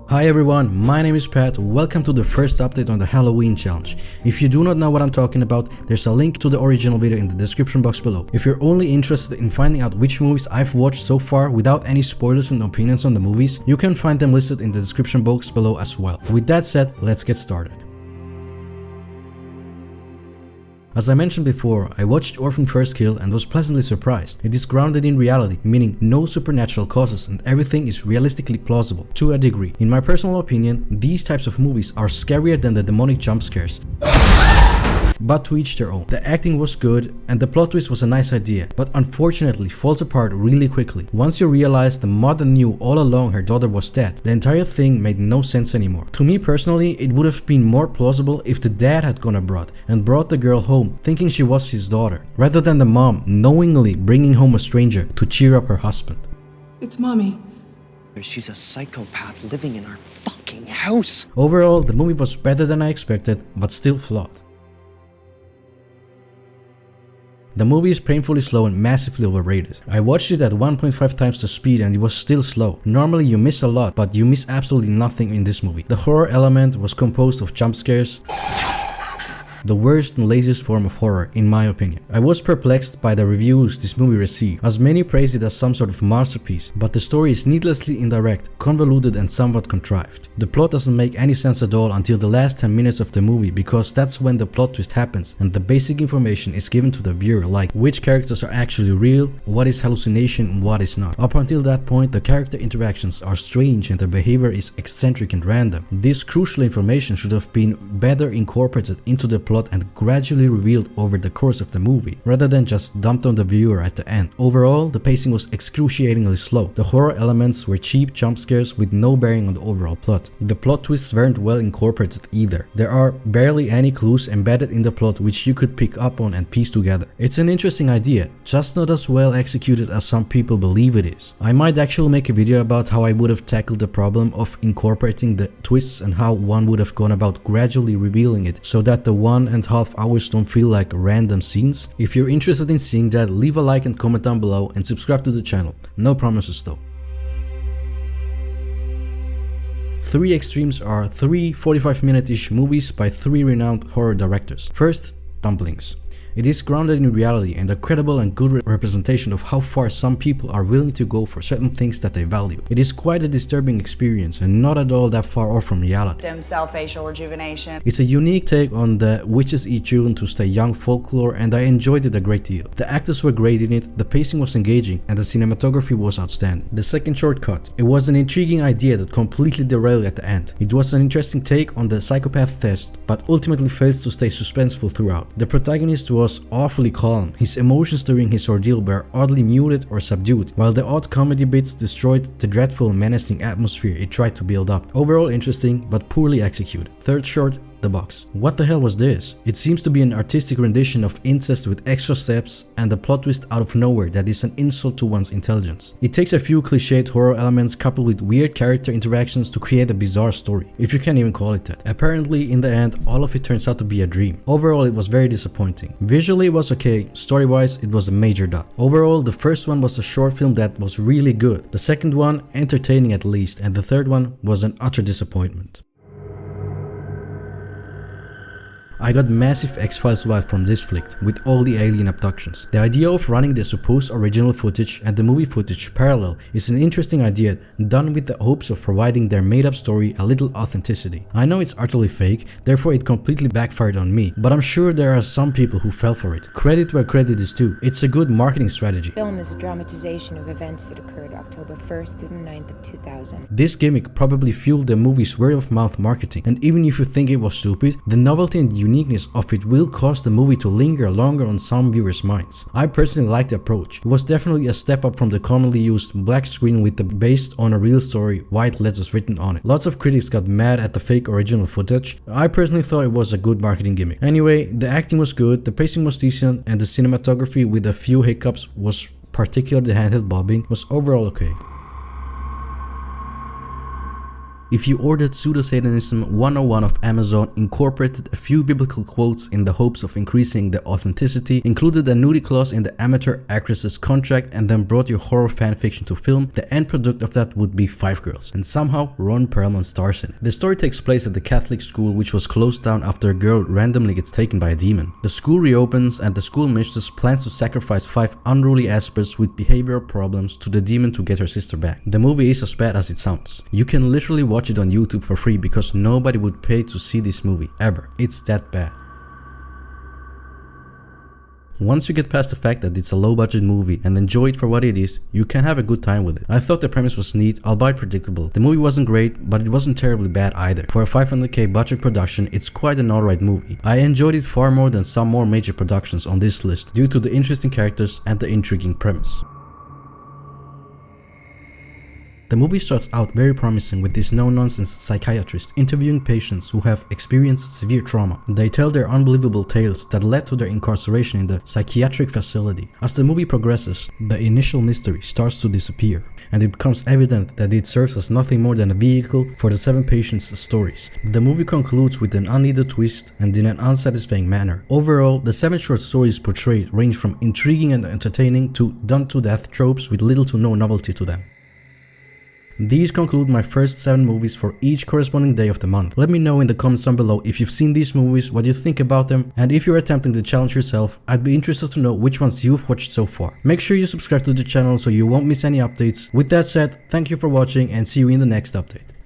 Hi everyone, my name is Pat. Welcome to the first update on the Halloween challenge. If you do not know what I'm talking about, there's a link to the original video in the description box below. If you're only interested in finding out which movies I've watched so far without any spoilers and opinions on the movies, you can find them listed in the description box below as well. With that said, let's get started. As I mentioned before, I watched Orphan First Kill and was pleasantly surprised. It is grounded in reality, meaning no supernatural causes and everything is realistically plausible, to a degree. In my personal opinion, these types of movies are scarier than the demonic jump scares. But to each their own. The acting was good and the plot twist was a nice idea, but unfortunately falls apart really quickly. Once you realize the mother knew all along her daughter was dead, the entire thing made no sense anymore. To me personally, it would have been more plausible if the dad had gone abroad and brought the girl home thinking she was his daughter, rather than the mom knowingly bringing home a stranger to cheer up her husband. It's Mommy. She's a psychopath living in our fucking house. Overall, the movie was better than I expected, but still flawed. The movie is painfully slow and massively overrated. I watched it at 1.5 times the speed and it was still slow. Normally you miss a lot, but you miss absolutely nothing in this movie. The horror element was composed of jump scares. The worst and laziest form of horror, in my opinion. I was perplexed by the reviews this movie received, as many praise it as some sort of masterpiece, but the story is needlessly indirect, convoluted and somewhat contrived. The plot doesn't make any sense at all until the last 10 minutes of the movie, because that's when the plot twist happens and the basic information is given to the viewer, like which characters are actually real, what is hallucination and what is not. Up until that point, the character interactions are strange and their behavior is eccentric and random. This crucial information should have been better incorporated into the plot and gradually revealed over the course of the movie, rather than just dumped on the viewer at the end. Overall, the pacing was excruciatingly slow. The horror elements were cheap jump scares with no bearing on the overall plot. The plot twists weren't well incorporated either. There are barely any clues embedded in the plot which you could pick up on and piece together. It's an interesting idea, just not as well executed as some people believe it is. I might actually make a video about how I would have tackled the problem of incorporating the twists and how one would have gone about gradually revealing it so that the 1.5 hours don't feel like random scenes. If you're interested in seeing that, leave a like and comment down below and subscribe to the channel. No promises though. Three extremes are 3 45-minute-ish movies by 3 renowned horror directors. First, Dumplings. It is grounded in reality and a credible and good representation of how far some people are willing to go for certain things that they value. It is quite a disturbing experience and not at all that far off from reality. Stem cell facial rejuvenation. It's a unique take on the witches eat children to stay young folklore and I enjoyed it a great deal. The actors were great in it, the pacing was engaging and the cinematography was outstanding. The second shortcut. It was an intriguing idea that completely derailed at the end. It was an interesting take on the psychopath test but ultimately fails to stay suspenseful throughout. The protagonist was awfully calm. His emotions during his ordeal were oddly muted or subdued, while the odd comedy bits destroyed the dreadful menacing atmosphere it tried to build up. Overall interesting, but poorly executed. Third short, The Box. What the hell was this? It seems to be an artistic rendition of incest with extra steps and a plot twist out of nowhere that is an insult to one's intelligence. It takes a few cliched horror elements coupled with weird character interactions to create a bizarre story, if you can even call it that. Apparently, in the end, all of it turns out to be a dream. Overall, it was very disappointing. Visually, it was okay. Story-wise, it was a major dot. Overall, the first one was a short film that was really good. The second one, entertaining at least, and the third one was an utter disappointment. I got massive X-Files vibe from this flick, with all the alien abductions. The idea of running the supposed original footage and the movie footage parallel is an interesting idea done with the hopes of providing their made-up story a little authenticity. I know it's utterly fake, therefore it completely backfired on me, but I'm sure there are some people who fell for it. Credit where credit is due. It's a good marketing strategy. The film is a dramatization of events that occurred October 1st to the 9th of 2000. This gimmick probably fueled the movie's word-of-mouth marketing, and even if you think it was stupid, the novelty and uniqueness of it will cause the movie to linger longer on some viewers' minds. I personally liked the approach. It was definitely a step up from the commonly used black screen with the based on a real story white letters written on it. Lots of critics got mad at the fake original footage. I personally thought it was a good marketing gimmick. Anyway, the acting was good, the pacing was decent, and the cinematography with a few hiccups was particularly the handheld bobbing was overall okay. If you ordered Pseudo-Satanism 101 off Amazon, incorporated a few biblical quotes in the hopes of increasing the authenticity, included a nudity clause in the amateur actress's contract, and then brought your horror fanfiction to film, the end product of that would be 5 girls, and somehow Ron Perlman stars in it. The story takes place at the Catholic school, which was closed down after a girl randomly gets taken by a demon. The school reopens and the school mistress plans to sacrifice 5 unruly aspers with behavioral problems to the demon to get her sister back. The movie is as bad as it sounds. You can literally watch it on YouTube for free because nobody would pay to see this movie, ever. It's that bad. Once you get past the fact that it's a low budget movie and enjoy it for what it is, you can have a good time with it. I thought the premise was neat, albeit predictable. The movie wasn't great, but it wasn't terribly bad either. For a $500k budget production, it's quite an alright movie. I enjoyed it far more than some more major productions on this list due to the interesting characters and the intriguing premise. The movie starts out very promising with this no-nonsense psychiatrist interviewing patients who have experienced severe trauma. They tell their unbelievable tales that led to their incarceration in the psychiatric facility. As the movie progresses, the initial mystery starts to disappear, and it becomes evident that it serves as nothing more than a vehicle for the 7 patients' stories. The movie concludes with an unneeded twist and in an unsatisfying manner. Overall, the 7 short stories portrayed range from intriguing and entertaining to done-to-death tropes with little to no novelty to them. These conclude my first 7 movies for each corresponding day of the month. Let me know in the comments down below if you've seen these movies, what you think about them, and if you're attempting the challenge yourself, I'd be interested to know which ones you've watched so far. Make sure you subscribe to the channel so you won't miss any updates. With that said, thank you for watching and see you in the next update.